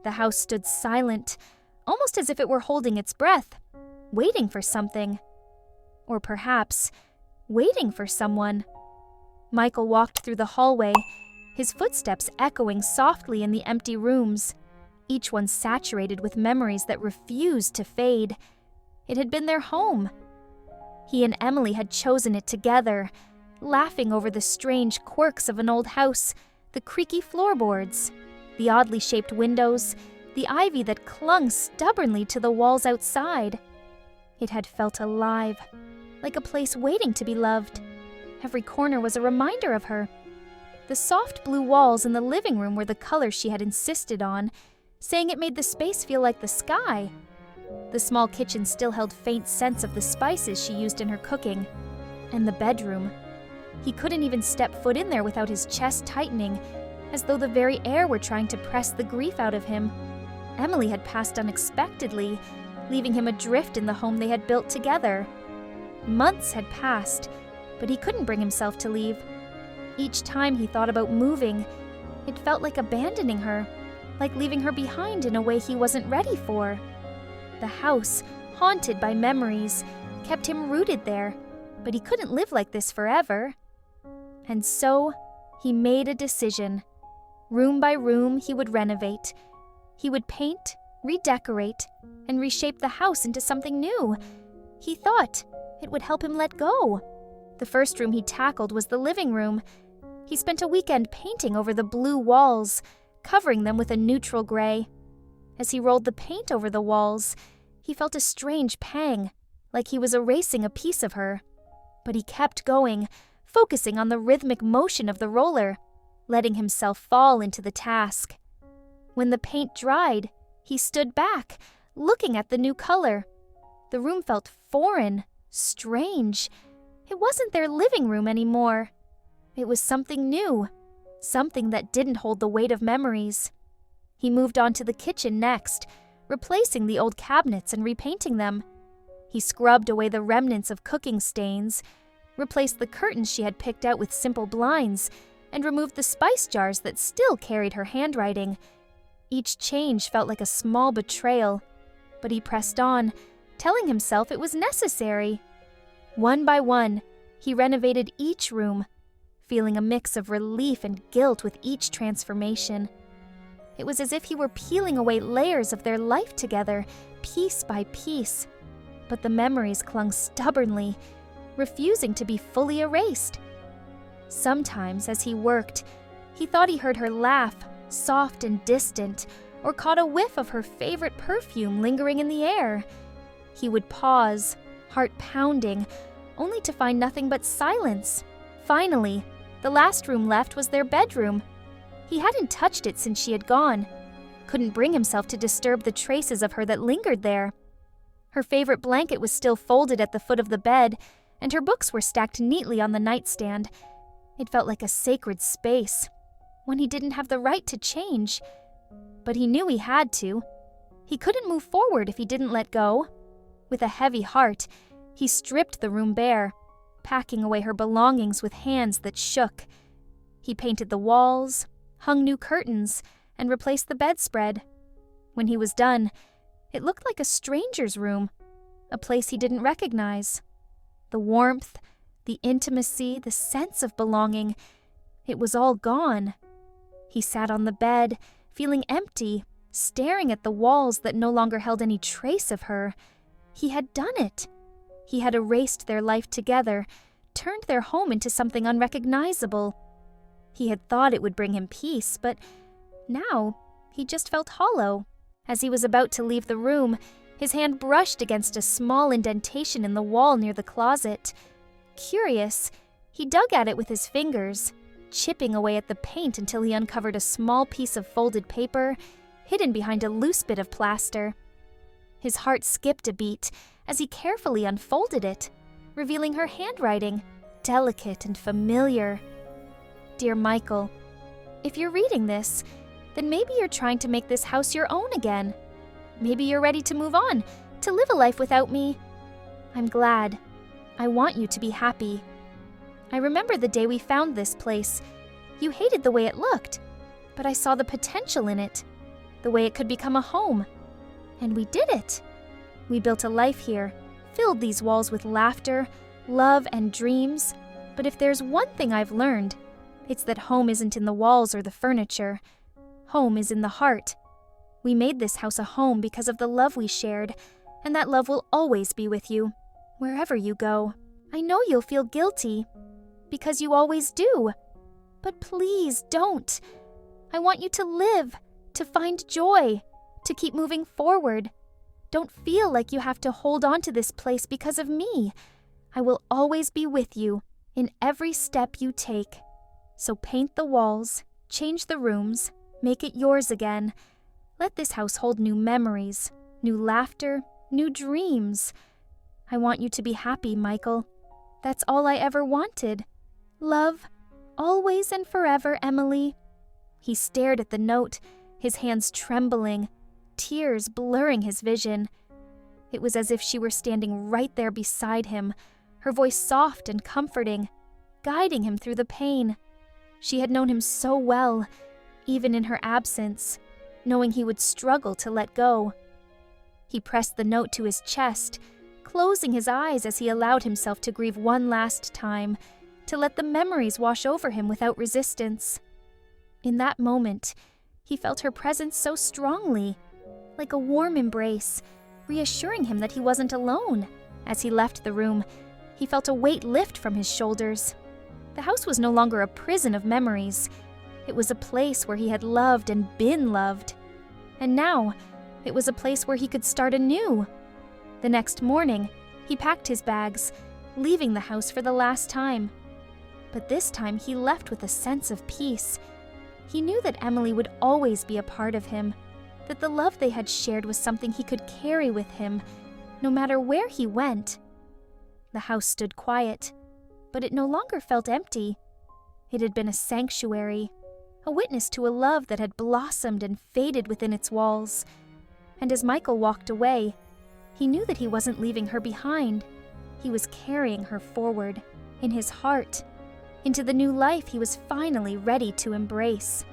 The house stood silent, almost as if it were holding its breath, waiting for something. Or perhaps, waiting for someone. Michael walked through the hallway, his footsteps echoing softly in the empty rooms, each one saturated with memories that refused to fade. It had been their home. He and Emily had chosen it together, laughing over the strange quirks of an old house, the creaky floorboards, the oddly shaped windows, the ivy that clung stubbornly to the walls outside. It had felt alive, like a place waiting to be loved. Every corner was a reminder of her. The soft blue walls in the living room were the color she had insisted on, saying it made the space feel like the sky. The small kitchen still held faint scents of the spices she used in her cooking. And the bedroom. He couldn't even step foot in there without his chest tightening, as though the very air were trying to press the grief out of him. Emily had passed unexpectedly, leaving him adrift in the home they had built together. Months had passed, but he couldn't bring himself to leave. Each time he thought about moving, it felt like abandoning her, like leaving her behind in a way he wasn't ready for. The house, haunted by memories, kept him rooted there, but he couldn't live like this forever. And so, he made a decision. Room by room, he would renovate. He would paint, redecorate, and reshape the house into something new. He thought it would help him let go. The first room he tackled was the living room. He spent a weekend painting over the blue walls, covering them with a neutral gray. As he rolled the paint over the walls, he felt a strange pang, like he was erasing a piece of her. But he kept going, focusing on the rhythmic motion of the roller, letting himself fall into the task. When the paint dried, he stood back, looking at the new color. The room felt foreign, strange. It wasn't their living room anymore. It was something new, something that didn't hold the weight of memories. He moved on to the kitchen next, replacing the old cabinets and repainting them. He scrubbed away the remnants of cooking stains, replaced the curtains she had picked out with simple blinds, and removed the spice jars that still carried her handwriting. Each change felt like a small betrayal, but he pressed on, telling himself it was necessary. One by one, he renovated each room, feeling a mix of relief and guilt with each transformation. It was as if he were peeling away layers of their life together, piece by piece. But the memories clung stubbornly, refusing to be fully erased. Sometimes, as he worked, he thought he heard her laugh, soft and distant, or caught a whiff of her favorite perfume lingering in the air. He would pause, heart pounding, only to find nothing but silence. Finally, the last room left was their bedroom. He hadn't touched it since she had gone, couldn't bring himself to disturb the traces of her that lingered there. Her favorite blanket was still folded at the foot of the bed, and her books were stacked neatly on the nightstand. It felt like a sacred space, one he didn't have the right to change. But he knew he had to. He couldn't move forward if he didn't let go. With a heavy heart, he stripped the room bare, packing away her belongings with hands that shook. He painted the walls, hung new curtains, and replaced the bedspread. When he was done, it looked like a stranger's room, a place he didn't recognize. The warmth, the intimacy, the sense of belonging, it was all gone. He sat on the bed, feeling empty, staring at the walls that no longer held any trace of her. He had done it. He had erased their life together, turned their home into something unrecognizable. He had thought it would bring him peace, but now he just felt hollow. As he was about to leave the room, his hand brushed against a small indentation in the wall near the closet. Curious, he dug at it with his fingers, chipping away at the paint until he uncovered a small piece of folded paper hidden behind a loose bit of plaster. His heart skipped a beat as he carefully unfolded it, revealing her handwriting, delicate and familiar. Dear Michael, if you're reading this, then maybe you're trying to make this house your own again. Maybe you're ready to move on, to live a life without me. I'm glad. I want you to be happy. I remember the day we found this place. You hated the way it looked, but I saw the potential in it. the way it could become a home. And we did it. We built a life here, filled these walls with laughter, love, and dreams. But if there's one thing I've learned, it's that home isn't in the walls or the furniture. Home is in the heart. We made this house a home because of the love we shared, and that love will always be with you, wherever you go. I know you'll feel guilty, because you always do. But please don't. I want you to live, to find joy, to keep moving forward. Don't feel like you have to hold on to this place because of me. I will always be with you in every step you take. So paint the walls, change the rooms, make it yours again. Let this house hold new memories, new laughter, new dreams. I want you to be happy, Michael. That's all I ever wanted. Love, always and forever, Emily. He stared at the note, his hands trembling, tears blurring his vision. It was as if she were standing right there beside him, her voice soft and comforting, guiding him through the pain. She had known him so well, even in her absence, knowing he would struggle to let go. He pressed the note to his chest, closing his eyes as he allowed himself to grieve one last time, to let the memories wash over him without resistance. In that moment, he felt her presence so strongly, like a warm embrace, reassuring him that he wasn't alone. As he left the room, he felt a weight lift from his shoulders. The house was no longer a prison of memories. It was a place where he had loved and been loved. And now, it was a place where he could start anew. The next morning, he packed his bags, leaving the house for the last time. But this time he left with a sense of peace. He knew that Emily would always be a part of him, that the love they had shared was something he could carry with him, no matter where he went. The house stood quiet, but it no longer felt empty. It had been a sanctuary, a witness to a love that had blossomed and faded within its walls. And as Michael walked away, he knew that he wasn't leaving her behind. He was carrying her forward, in his heart, into the new life he was finally ready to embrace.